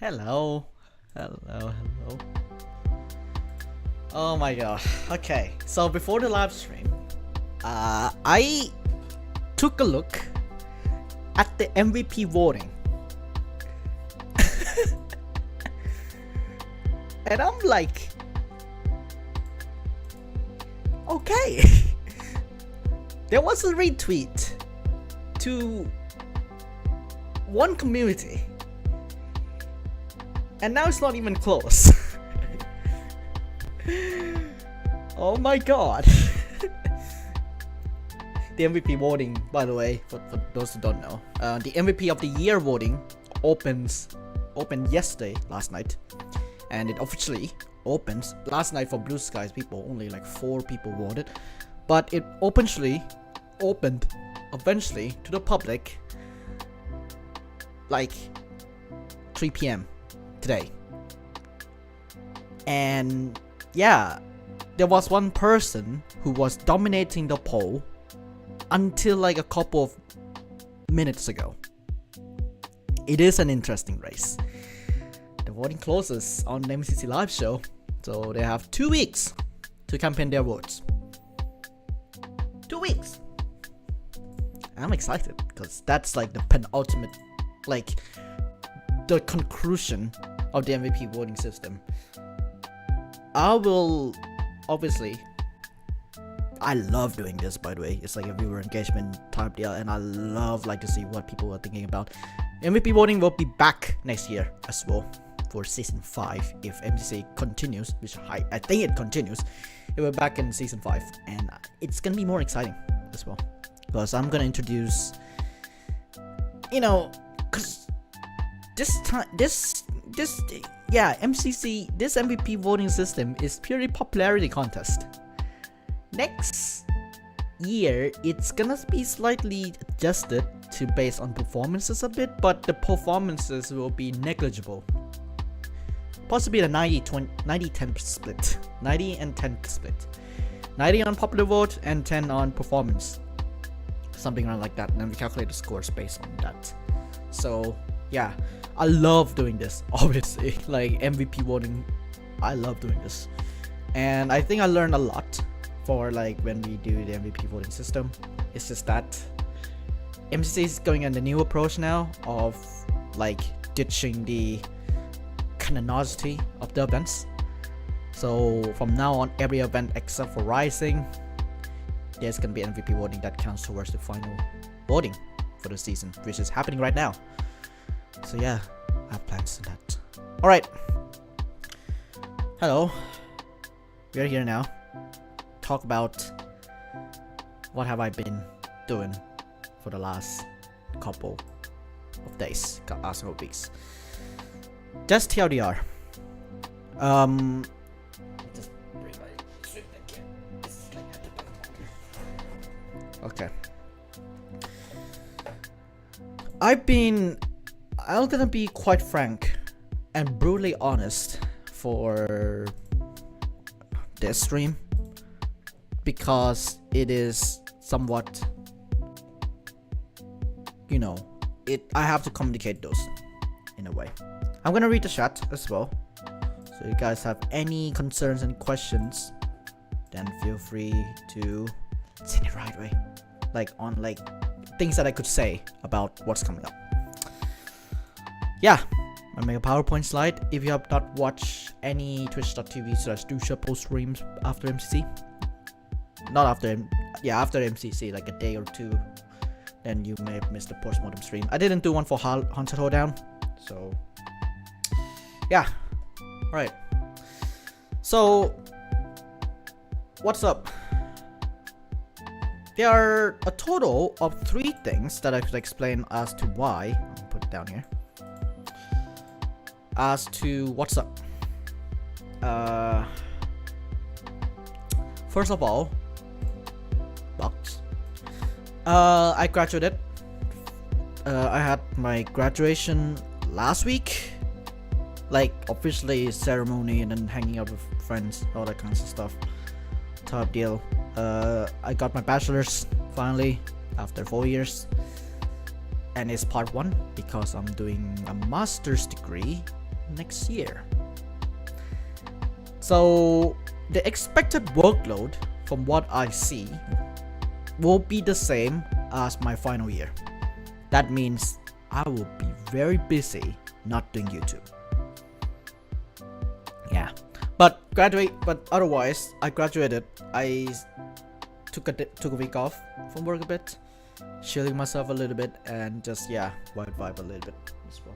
Hello. Hello. Oh my god. Okay, so before the live stream, I took a look at the MVP voting. And I'm like, okay. There was a retweet to one community, and now it's not even close. Oh my god. The MVP voting, by the way, for those who don't know, the MVP of the year voting opened yesterday, last night, and it officially opens last night for Blue Skies people. Only like 4 people voted, but it opened eventually to the public like 3 p.m. today. And yeah, there was one person who was dominating the poll until like a couple of minutes ago. It is an interesting race. The voting closes on the MCC Live Show, so they have 2 weeks to campaign their votes. 2 weeks. I'm excited because that's like the penultimate, like the conclusion of the MVP voting system. I will obviously, I love doing this, by the way. It's like a viewer engagement type deal, and I love like to see what people are thinking about. MVP voting will be back next year as well for season 5 if MCC continues, which I think it continues. It will be back in season 5, and it's gonna be more exciting as well because I'm gonna introduce, you know, cause this MCC, this MVP voting system is purely popularity contest. Next year, it's gonna be slightly adjusted to based on performances a bit, but the performances will be negligible. Possibly the 90-10 split. 90 and 10 split. 90 on popular vote and 10 on performance. Something around like that, and then we calculate the scores based on that. So yeah, I love doing this, obviously. Like MVP voting, I love doing this. And I think I learned a lot for like when we do the MVP voting system. It's just that MCC is going on the new approach now of like ditching the canonicity of the events. So from now on, every event except for Rising, there's gonna be MVP voting that counts towards the final voting for the season, which is happening right now. So yeah, I have plans for that. Alright. Hello. We are here now. Talk about what have I been doing for the last couple of days, last couple of weeks. Just TLDR. Just bring my swing back here. Okay. I'm gonna be quite frank and brutally honest for this stream because it is somewhat, you know, I have to communicate those in a way. I'm gonna read the chat as well, so if you guys have any concerns and questions, then feel free to send it right away, like on like things that I could say about what's coming up. Yeah, I make a PowerPoint slide. If you have not watched any twitch.tv/Duechayapol streams after MCC, not after after MCC, like a day or 2, then you may have missed the post-mortem stream. I didn't do one for Haunted Hoedown, so yeah. Right, so what's up? There are a total of 3 things that I could explain as to why. I'll put it down here. As to what's up. First of all, box. I graduated. I had my graduation last week, like officially ceremony and then hanging out with friends, all that kinds of stuff. Top deal. I got my bachelor's finally after 4 years, and it's part 1 because I'm doing a master's degree next year. So the expected workload from what I see will be the same as my final year. That means I will be very busy not doing YouTube. Yeah, but otherwise I graduated. I took a week off from work a bit, chilling myself a little bit, and just vibe a little bit as well.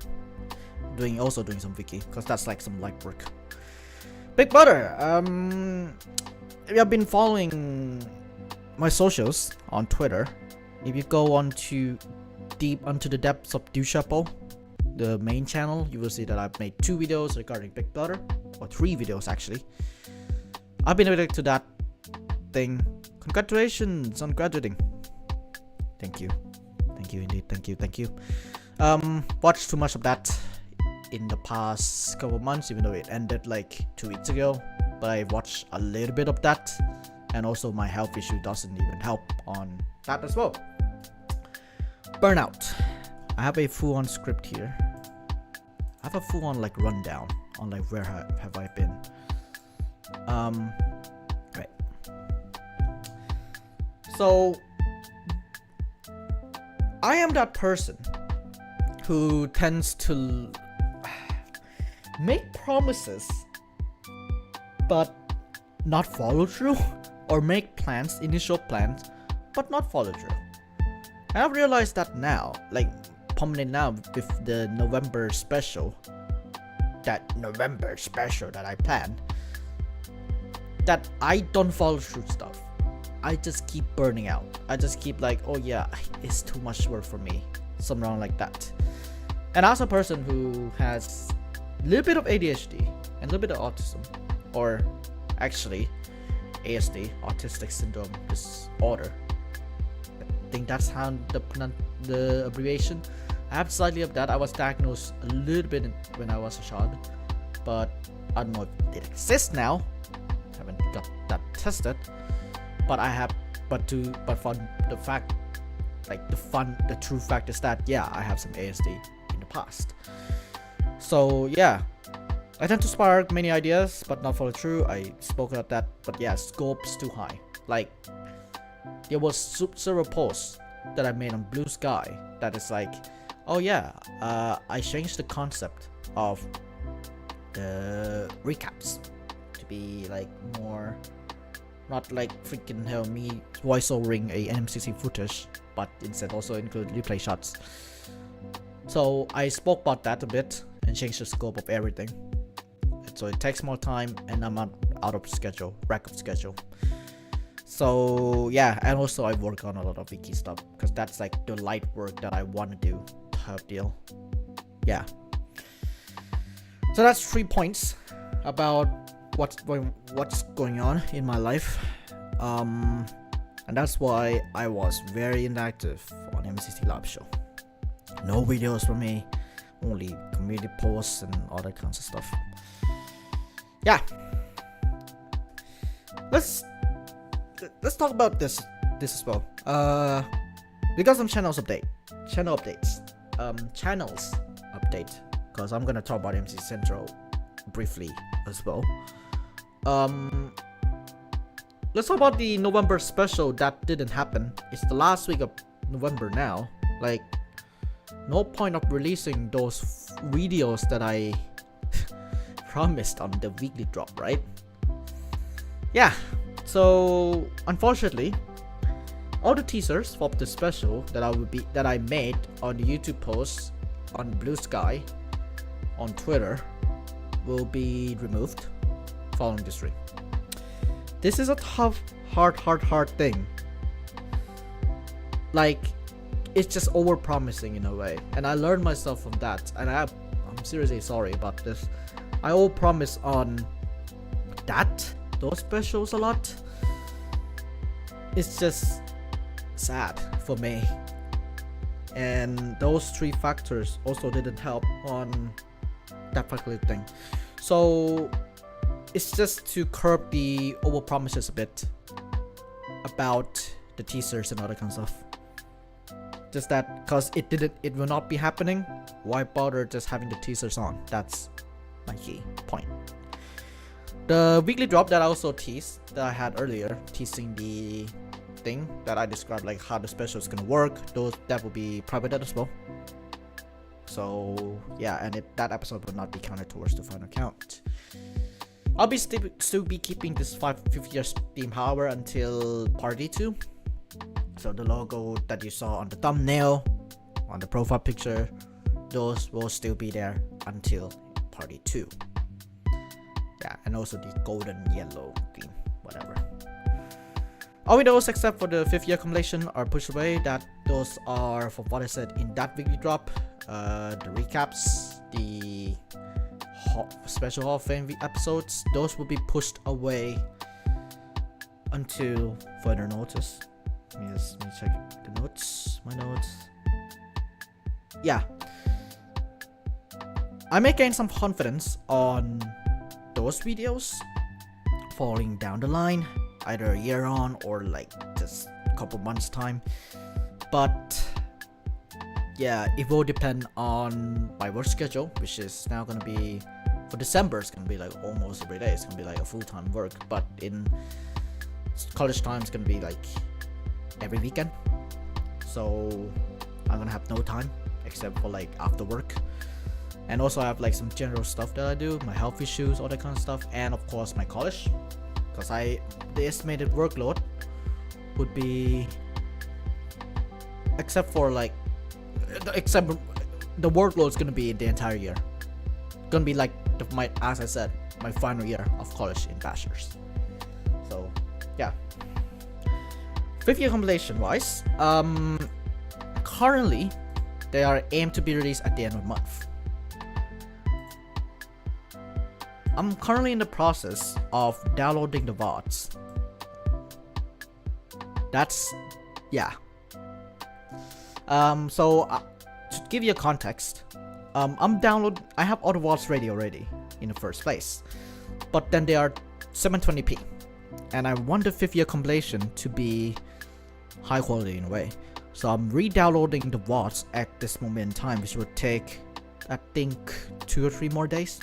Also doing some wiki, because that's like some light work. Big brother, if you have been following my socials on Twitter, if you go on to deep onto the depths of Duechayapol, the main channel, you will see that I've made 2 videos regarding Big Brother, or 3 videos actually. I've been invited to that thing. Congratulations on graduating. Thank you indeed, thank you. Watched too much of that in the past couple of months, even though it ended like 2 weeks ago, but I watched a little bit of that, and also my health issue doesn't even help on that as well. Burnout. I have a full-on script here. I have a full-on like rundown on like where have I been. Right. So I am that person who tends to make promises but not follow through, or make plans, initial plans, but not follow through. And I've realized that now, like prominent now with the November special that I planned, that I don't follow through stuff. I just keep burning out. I just keep like, oh yeah, it's too much work for me, something wrong like that. And as a person who has a little bit of ADHD and a little bit of autism, or actually ASD, autistic syndrome disorder, I think that's how the abbreviation. I have slightly of that. I was diagnosed a little bit when I was a child, but I don't know if it exists now. Haven't got that tested, but I have. But for the fact, like the true fact is that I have some ASD in the past. So yeah, I tend to spark many ideas, but not follow through. I spoke about that, but scope's too high. Like there was several posts that I made on Blue Sky that is like, oh yeah, I changed the concept of the recaps to be like more, not like freaking hell me voiceovering a MCC footage, but instead also include replay shots. So I spoke about that a bit and changed the scope of everything. So it takes more time and I'm out of schedule, rack of schedule. So and also I work on a lot of wiki stuff, because that's like the light work that I want to do type deal. So that's 3 points about what's going on in my life, and that's why I was very inactive on MCC Live Show. No videos from me, only community posts and all that kinds of stuff. Let's talk about this as well. We got some channels update, because I'm gonna talk about MC Central briefly as well. Let's talk about the November special that didn't happen. It's the last week of November now. Like, no point of releasing those videos that I promised on the weekly drop, right? So unfortunately, all the teasers for the special that I made on the YouTube posts, on Blue Sky, on Twitter, will be removed following this stream. This is a tough, hard thing. Like, it's just over promising in a way, and I learned myself from that, and I'm seriously sorry about this. I over promise on those specials a lot. It's just sad for me, and those 3 factors also didn't help on that particular thing. So it's just to curb the over promises a bit about the teasers and all that kind of stuff. Just that, because it will not be happening, why bother just having the teasers on? That's my key point. The weekly drop that I also teased, that I had earlier, teasing the thing that I described, like how the special is gonna work, that will be private as well. So yeah, and that episode will not be counted towards the final count. I'll be still be keeping this 50-year Steam Power until Party 2. So the logo that you saw on the thumbnail, on the profile picture, those will still be there until Party 2. Yeah, and also the golden yellow theme, whatever. All those except for the 5th year compilation are pushed away. Those are for what I said in that weekly drop. The recaps, the special Hall of Fame episodes, those will be pushed away until further notice. Let me check the notes, my notes. Yeah, I may gain some confidence on those videos falling down the line, either a year on or like just a couple months time. But yeah, it will depend on my work schedule, which is now gonna be for December. It's gonna be like almost every day. It's gonna be like a full-time work, but in college time it's gonna be like every weekend. So I'm gonna have no time except for like after work. And also I have like some general stuff that I do, my health issues, all that kind of stuff, and of course my college, because the estimated workload would be, except the workload is gonna be the entire year. Gonna be like as I said, my final year of college in bachelor's. So yeah. 5th year compilation wise, currently they are aimed to be released at the end of the month. I'm currently in the process of downloading the VODs. That's, yeah. So to give you a context, I have all the VODs ready already in the first place, but then they are 720p, and I want the 5th year compilation to be high quality in a way. So I'm re-downloading the VODs at this moment in time, which would take, I think, 2 or 3 more days.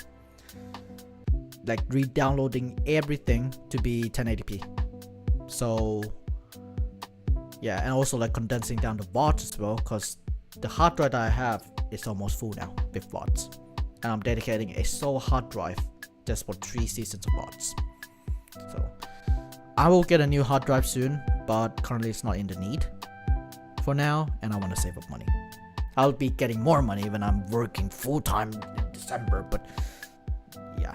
Like re-downloading everything to be 1080p. So yeah, and also like condensing down the VODs as well, because the hard drive that I have is almost full now with VODs, and I'm dedicating a sole hard drive just for 3 seasons of VODs. So I will get a new hard drive soon, but currently it's not in the need for now, and I want to save up money. I'll be getting more money when I'm working full-time in December, but yeah.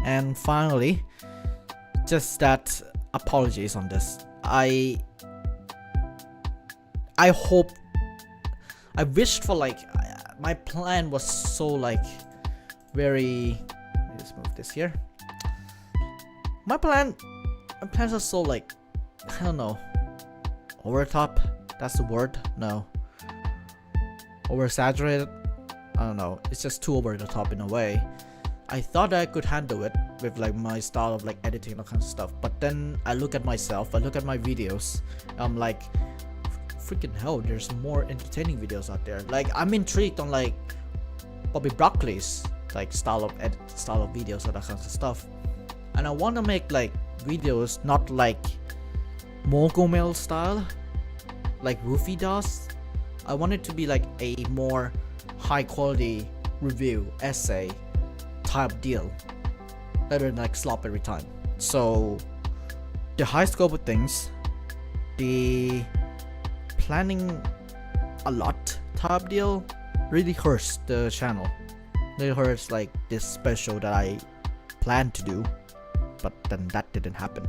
And finally, just that, apologies on this. I wished for like, my plan was so like very, let me just move this here. My plans are so like, I don't know, over the top, that's the word? No. Over exaggerated? I don't know, it's just too over the top in a way. I thought I could handle it with like my style of like editing and all kinds of stuff, but then I look at myself, I look at my videos, and I'm like, freaking hell, there's more entertaining videos out there. Like, I'm intrigued on like Bobby Broccoli's like style of videos and that kind of stuff, and I want to make like videos not like Mogul style like Woofy does. I want it to be like a more high quality review essay type deal, rather than like slop every time. So the high scope of things, the planning a lot type deal really hurts the channel. It hurts like this special that I planned to do, but then that didn't happen.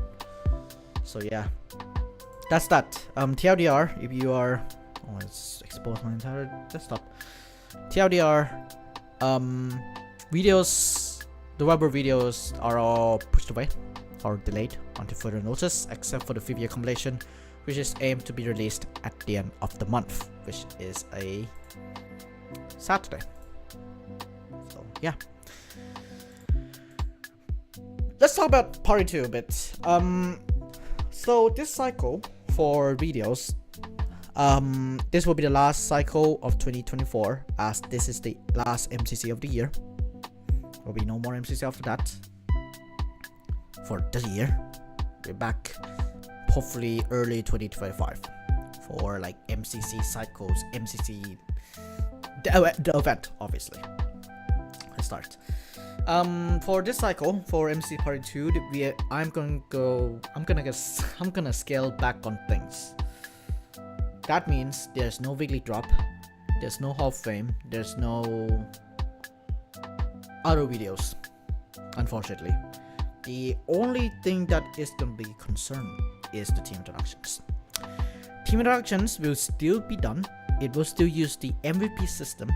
So yeah, that's that. TLDR, if you are, oh, let's expose my entire desktop. TLDR, videos, the Weber videos are all pushed away or delayed until further notice, except for the 5th year compilation, which is aimed to be released at the end of the month, which is a Saturday. So yeah, let's talk about Party 2 a bit. So this cycle for videos, This will be the last cycle of 2024, as this is the last MCC of the year. There will be no more MCC after that for the year. We're back hopefully early 2025 for like MCC cycles, MCC the event, obviously. Let's start. For this cycle, for MC Party 2, I'm gonna scale back on things. That means there's no weekly drop, there's no Hall of Fame, there's no other videos, unfortunately. The only thing that is gonna be concerned is the team introductions. Team introductions will still be done. It will still use the MVP system.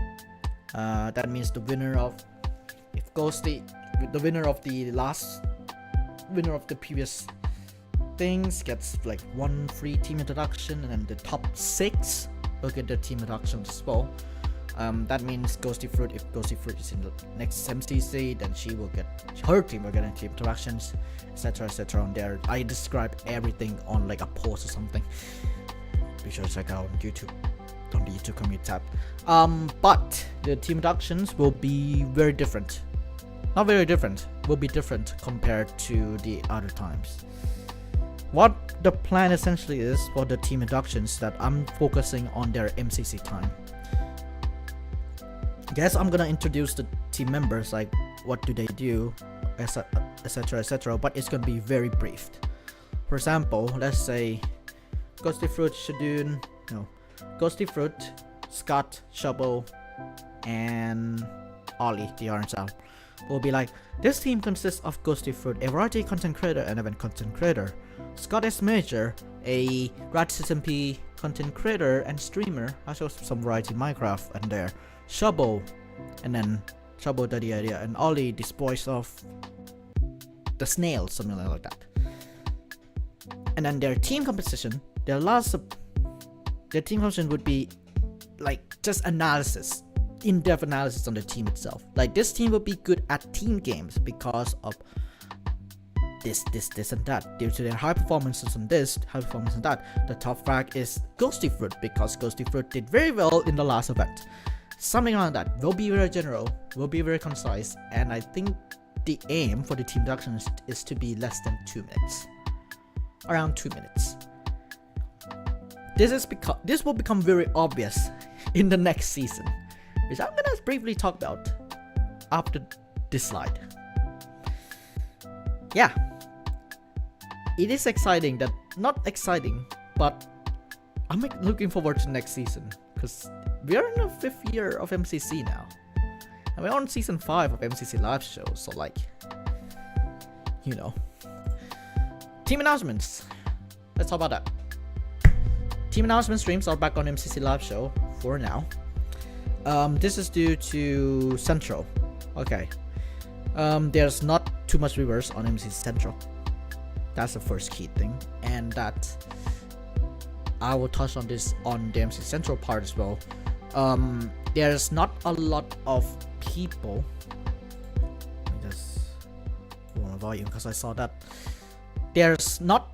That means the winner of the winner of the previous things gets like 1 free team introduction, and then the top 6 will get the team introductions as well. That means Ghosty Fruit, if Ghosty Fruit is in the next MCC, then her team will get team introductions, etc. on there. I describe everything on like a post or something. Be sure to check out on YouTube, on the YouTube community tab. But the team introductions will be very different. Not very different, will be different compared to the other times. What the plan essentially is for the team introductions, that I'm focusing on their MCC time. Yes, I'm gonna introduce the team members, like what do they do, etc, but it's gonna be very brief. For example, let's say Ghosty Fruit, Ghosty Fruit, Scott, Shubble, and Ollie, the orange owl, will be like, this team consists of Ghosty Fruit, a variety content creator and event content creator, Scott is Smajor, a SMP content creator and streamer. I show some variety in Minecraft and there, Shubble, and then Shubble the idea, and Ollie the voice of the snail, something like that. And then their team composition, their team composition would be like just analysis, in-depth analysis on the team itself. Like, this team will be good at team games because of this and that, due to their high performances on this, high performance on that. The top frag is Ghosty Fruit because Ghosty Fruit did very well in the last event. Something like that. Will be very general, will be very concise, and I think the aim for the team introduction is to be less than 2 minutes, around 2 minutes. This will become very obvious in the next season, which I'm gonna briefly talk about after this slide. Yeah, it is exciting, that not exciting, but I'm looking forward to next season, because we are in the 5th year of MCC now, and we're on season 5 of MCC Live Show. So like, you know, team announcements. Let's talk about that. Team announcement streams are back on MCC Live Show for now. This is due to Central. Okay. There's not too much viewers on MCC Central. That's the first key thing, and that I will touch on this on the MCC Central part as well. There's not a lot of people. Let me just go on volume, because I saw that there's not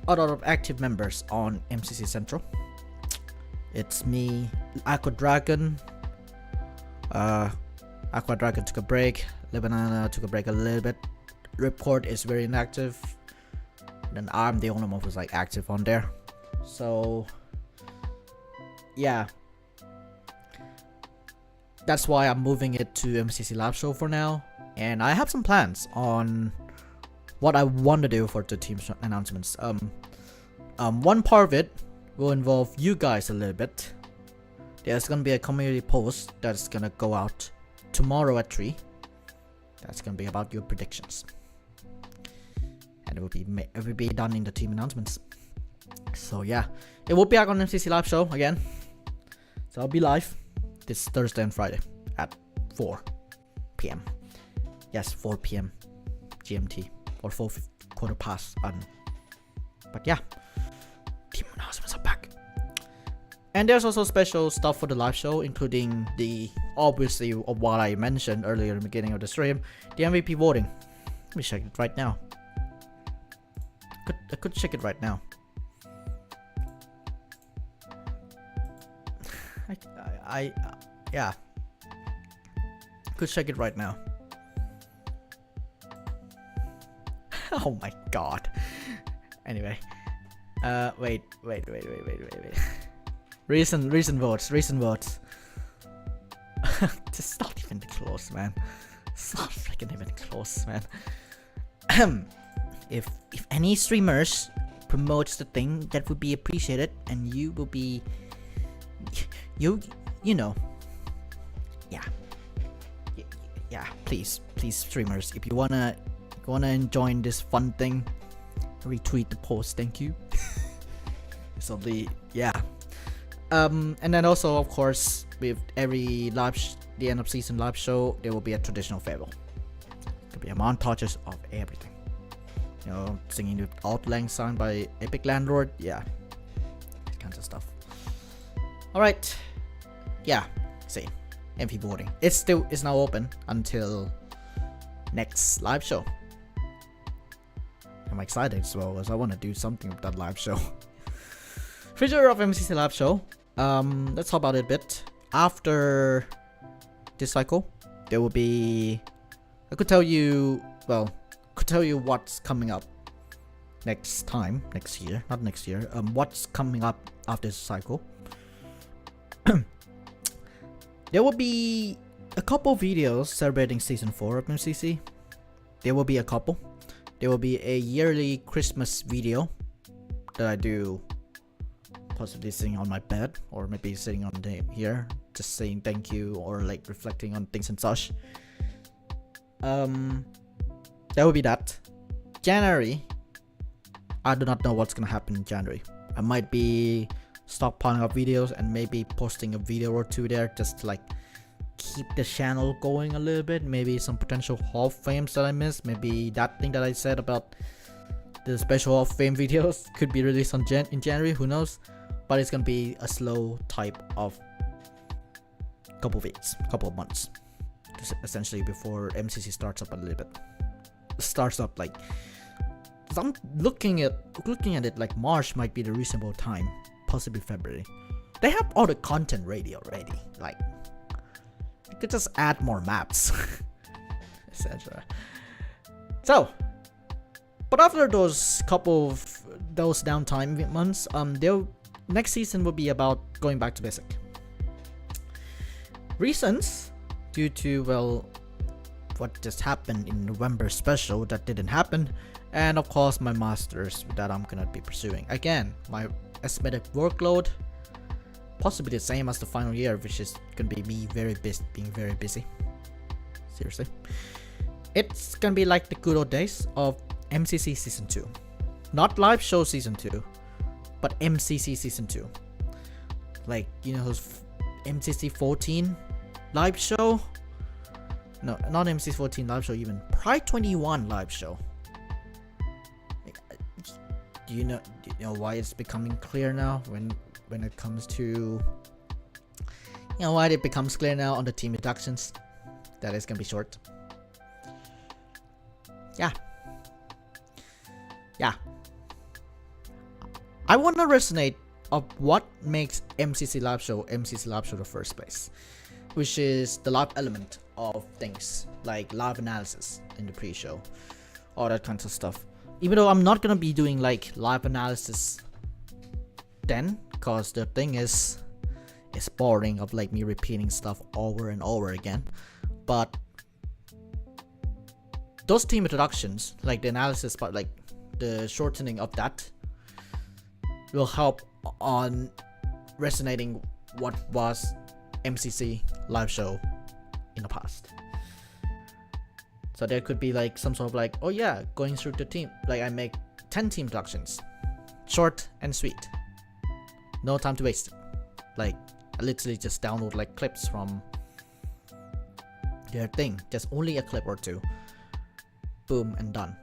a lot of active members on MCC Central. It's me, Aqua Dragon. Aqua Dragon took a break. Lebanana took a break a little bit. Ripcord is very inactive. Then I'm the only one who's like active on there. So yeah, that's why I'm moving it to MCC Live Show for now. And I have some plans on what I want to do for the team announcements. One part of it will involve you guys a little bit. There's gonna be a community post that's gonna go out tomorrow at 3. That's gonna be about your predictions, and it will be done in the team announcements. So yeah, it will be back on MCC Live Show again. So I'll be live this Thursday and Friday at 4 p.m. Yes, 4 p.m. GMT, or 4:15. But yeah, team announcements are back. And there's also special stuff for the live show, including the, obviously, of what I mentioned earlier in the beginning of the stream, the MVP voting. Let me check it right now. I could check it right now. Yeah. Could check it right now. Oh my god. Anyway. Wait. Recent votes. This is not even close, man. It's not freaking even close, man. If any streamers promotes the thing, that would be appreciated, and you will be, you know, yeah. Please, streamers, if you wanna join this fun thing, retweet the post. Thank you. It's only and then also, of course, with every the end of season live show, there will be a traditional farewell. Could be a montages of everything. You know, singing the Outlang song by Epic Landlord, that kinds of stuff. Alright. Yeah, see. MP voting. It's now open until next live show. I'm excited as well, as I want to do something with that live show. Future of MCC Live Show. Let's talk about it a bit. After this cycle, there will be, I could tell you what's coming up next year, what's coming up after this cycle. There will be a couple videos celebrating season 4 of MCC. There will be a couple. There will be a yearly Christmas video that I do, possibly sitting on my bed, or maybe sitting on here, just saying thank you, or like reflecting on things and such. That would be that. January, I do not know what's gonna happen in January. I might be stockpiling up videos and maybe posting a video or two there, just to like keep the channel going a little bit. Maybe some potential Hall of Fames that I missed. Maybe that thing that I said about the special Hall of Fame videos could be released in January. Who knows? But it's gonna be a slow type of couple of months, essentially, before MCC starts up a little bit. Starts up like, I'm looking at it like March might be the reasonable time, possibly February. They have all the content ready already. Like, you could just add more maps, etc. So, but after those couple of downtime months, next season will be about going back to basic. Reasons, due to, well, what just happened in November special that didn't happen, and of course my masters that I'm gonna be pursuing. Again, my estimated workload possibly the same as the final year, which is gonna be me being very busy. Seriously, it's gonna be like the good old days of MCC season 2, not live show season 2, but MCC season 2. Like, you know, those MCC 14 live show. No, not MCC 14 live show, even Pride 21 live show. Do you know why it's becoming clear now when it comes to, you know, why it becomes clear now on the team reductions that it's gonna be short. Yeah. I want to resonate of what makes MCC Live Show the first place, which is the live element of things like live analysis in the pre-show, all that kinds of stuff. Even though I'm not gonna be doing like live analysis then, cause the thing is, it's boring of like me repeating stuff over and over again. But those team introductions, like the analysis part, like the shortening of that, will help on resonating what was MCC Live Show in the past. So there could be like some sort of like, oh yeah, going through the team, like I make 10 team introductions, short and sweet, no time to waste it. Like I literally just download like clips from their thing, just only a clip or two, boom and done.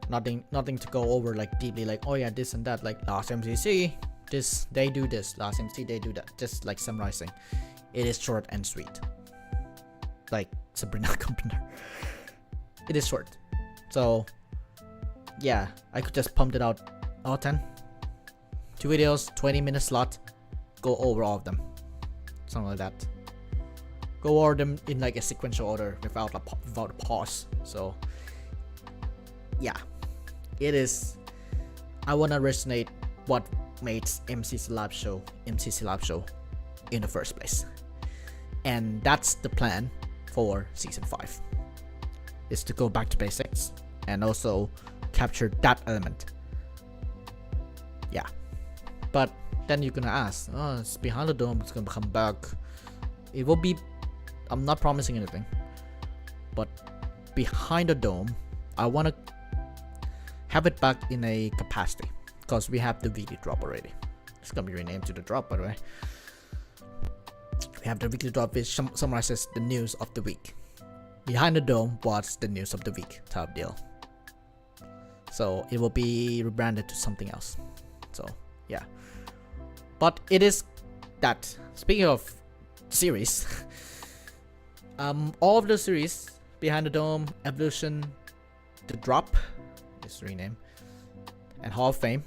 Nothing to go over like deeply, like, oh yeah, this and that, like last MCC this they do this, last MCC they do that, just like summarizing. It is short and sweet, like Sabrina Carpenter. It is short, so yeah, I could just pump it out all 10, 2 videos, 20-minute slot, go over all of them. something like that. Go over them in like a sequential order without a pause. So yeah, it is. I wanna resonate what made MCC Live Show in the first place, and that's the plan for season 5. Is to go back to basics and also capture that element. Yeah, but then you're gonna ask, oh, it's behind the dome, it's gonna come back. It will be, I'm not promising anything, but behind the dome, I wanna have it back in a capacity, because we have the weekly drop already. It's gonna be renamed to the drop, by the way. We have the weekly drop, which summarizes the news of the week. Behind the dome was the news of the week type deal. So it will be rebranded to something else. So yeah, but it is that. Speaking of series, all of the series, Behind the Dome, Evolution, the drop, this rename, and Hall of Fame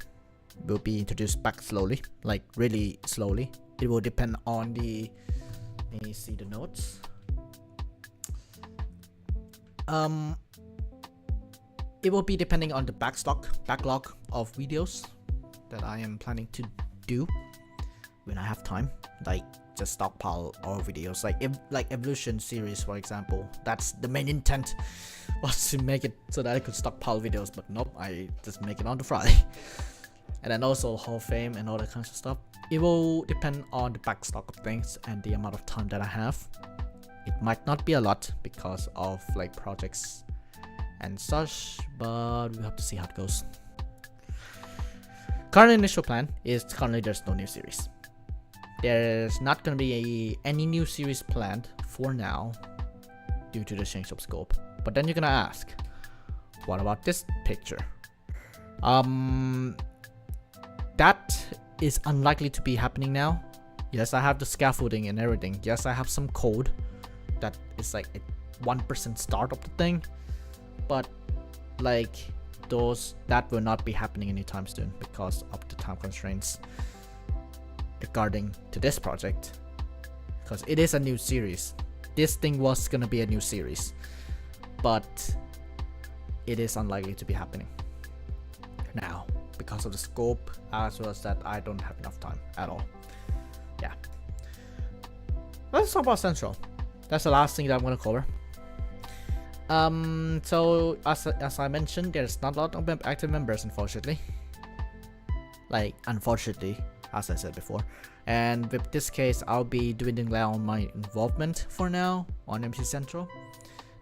will be introduced back slowly, like really slowly. It will depend on the, let me see the notes. It will be depending on the backlog of videos that I am planning to do when I have time, like just stockpile all videos, like Evolution series, for example. That's the main intent, was to make it so that I could stockpile videos, but nope, I just make it on the Friday. And then also Hall of Fame and all that kinds of stuff. It will depend on the backstock of things and the amount of time that I have. It might not be a lot because of like projects and such, but we have to see how it goes. Current initial plan is currently there's no new series. There's not gonna be any new series planned for now due to the change of scope. But then you're gonna ask, what about this picture? That is unlikely to be happening now. Yes, I have the scaffolding and everything. Yes, I have some code that is like a 1% start of the thing, but like that will not be happening anytime soon because of the time constraints regarding to this project, because it is a new series. This thing was gonna be a new series, but it is unlikely to be happening now because of the scope, as well as that I don't have enough time at all. Yeah, let's talk about Central. That's the last thing that I'm gonna cover. So as I mentioned, there's not a lot of active members, unfortunately. Like, unfortunately, as I said before. And with this case, I'll be dwindling down my involvement for now on MC Central.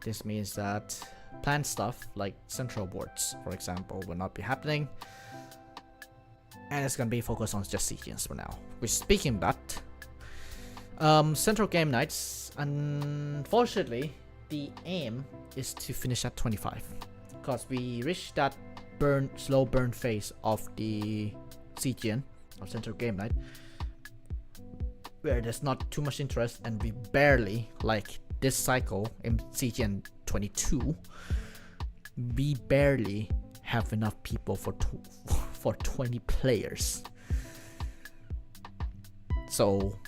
This means that planned stuff like Central boards, for example, will not be happening. And it's gonna be focused on just CGNs for now. Which, speaking of that, Central Game Nights, unfortunately, the aim is to finish at 25, because we reached that slow burn phase of the CGN of Central Game Night, where there's not too much interest, and we barely, like this cycle in CGN 22, we barely have enough people for 20 players. So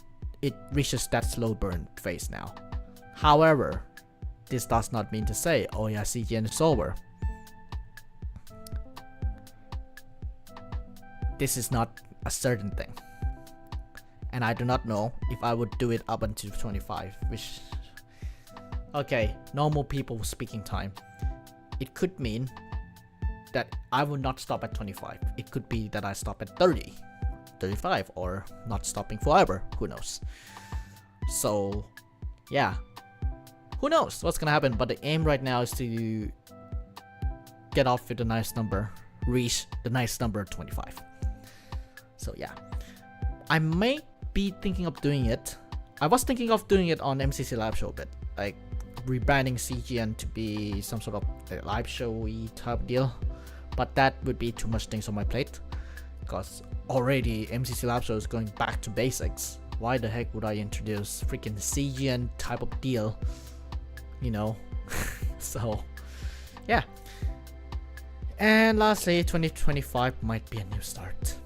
it reaches that slow burn phase now. However, this does not mean to say, oh yeah, CGN is over. This is not a certain thing. And I do not know if I would do it up until 25, which, okay, normal people speaking time. It could mean that I will not stop at 25. It could be that I stop at 30, 35, or not stopping forever. Who knows? So, yeah. Who knows what's gonna happen, but the aim right now is to get off with a nice number, reach the nice number 25. So yeah, I may be thinking of doing it. I was thinking of doing it on MCC Live Show, but like rebranding CGN to be some sort of a live showy type deal, but that would be too much things on my plate, because already MCC Live Show is going back to basics. Why the heck would I introduce freaking CGN type of deal? You know. So yeah. And lastly, 2025 might be a new start.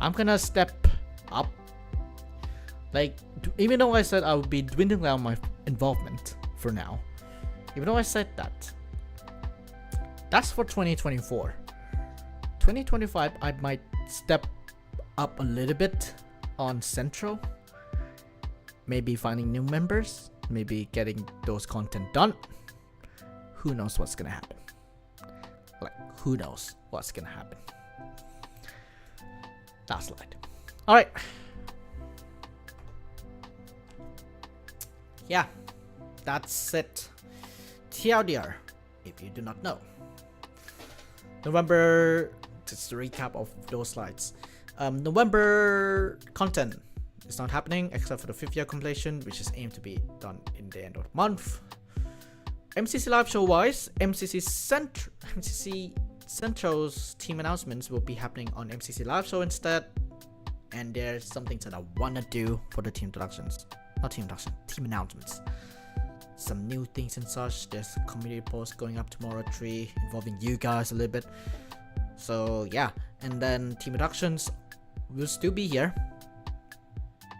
I'm gonna step up Like, even though I said I would be dwindling down my involvement for now, even though I said that, that's for 2024. 2025, I might step up a little bit on Central. Maybe finding new members, maybe getting those content done. Who knows what's gonna happen? Like, who knows what's gonna happen? That's light. Alright. Yeah, that's it. TLDR, if you do not know. November, just a recap of those slides. November content is not happening except for the 5th year completion, which is aimed to be done in the end of the month. MCC Live Show wise, MCC Central's team announcements will be happening on MCC Live Show instead. And there's something that I wanna do for the team introductions. Not team introduction, team announcements. Some new things and such. There's a community post going up tomorrow at 3 involving you guys a little bit. So yeah, and then team introductions will still be here.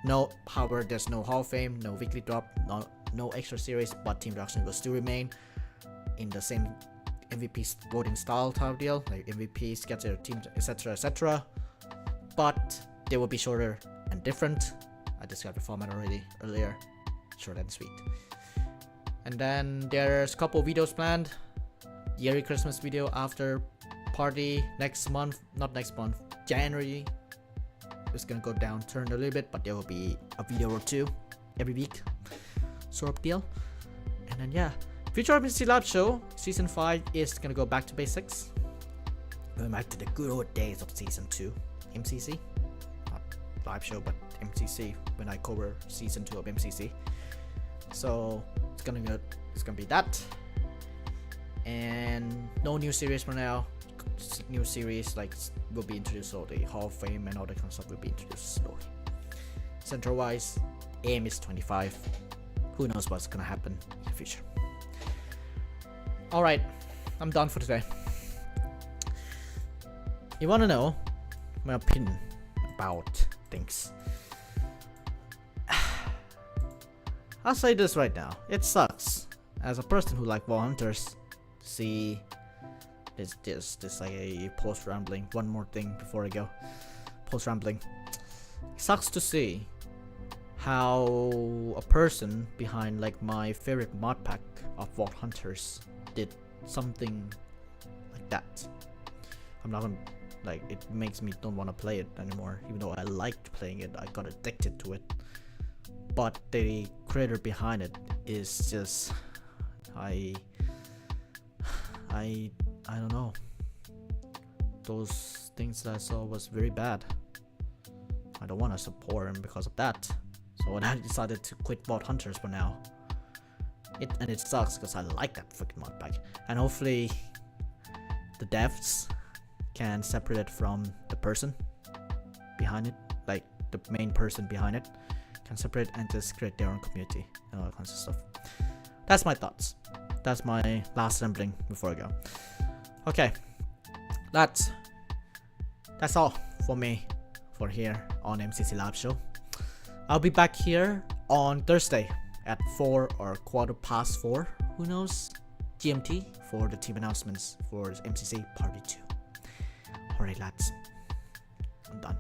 No, however, there's no Hall of Fame, no weekly drop, no extra series, but team introduction will still remain in the same MVP voting style type deal, like MVPs, get their teams, etc, etc. But they will be shorter and different. I described the format already earlier, short and sweet. And then there's a couple videos planned. Yearly Christmas video after party next month, not next month, January. It's gonna go down, turn a little bit, but there will be a video or two every week, sort of deal. And then yeah, Future MCC Live Show Season 5 is gonna go back to basics. Going back to the good old days of Season 2 MCC. Not Live Show, but MCC, when I cover Season 2 of MCC. So it's gonna be that. And no new series for now. New series like will be introduced, so the Hall of Fame and all that kind of stuff will be introduced slowly. Central wise, aim is 25. Who knows what's gonna happen in the future. Alright, I'm done for today. You wanna know my opinion about things? I'll say this right now. It sucks as a person who like Vault Hunters. See this like a post rambling. One more thing before I go. Post rambling. It sucks to see how a person behind like my favorite mod pack of Vault Hunters did something like that. I'm not gonna, like, it makes me don't want to play it anymore, even though I liked playing it. I got addicted to it, but the creator behind it is just I don't know. Those things that I saw was very bad. I don't want to support him because of that. So I decided to quit Vault Hunters for now. It sucks because I like that freaking mod pack. And hopefully the devs can separate it from the person behind it. Like the main person behind it can separate and just create their own community and all that kinds of stuff. That's my thoughts. That's my last rambling before I go. Okay, that's all for me for here on MCC Live Show. I'll be back here on Thursday at 4 or 4:15, who knows, GMT, for the team announcements for MCC Party 2. Alright lads, I'm done.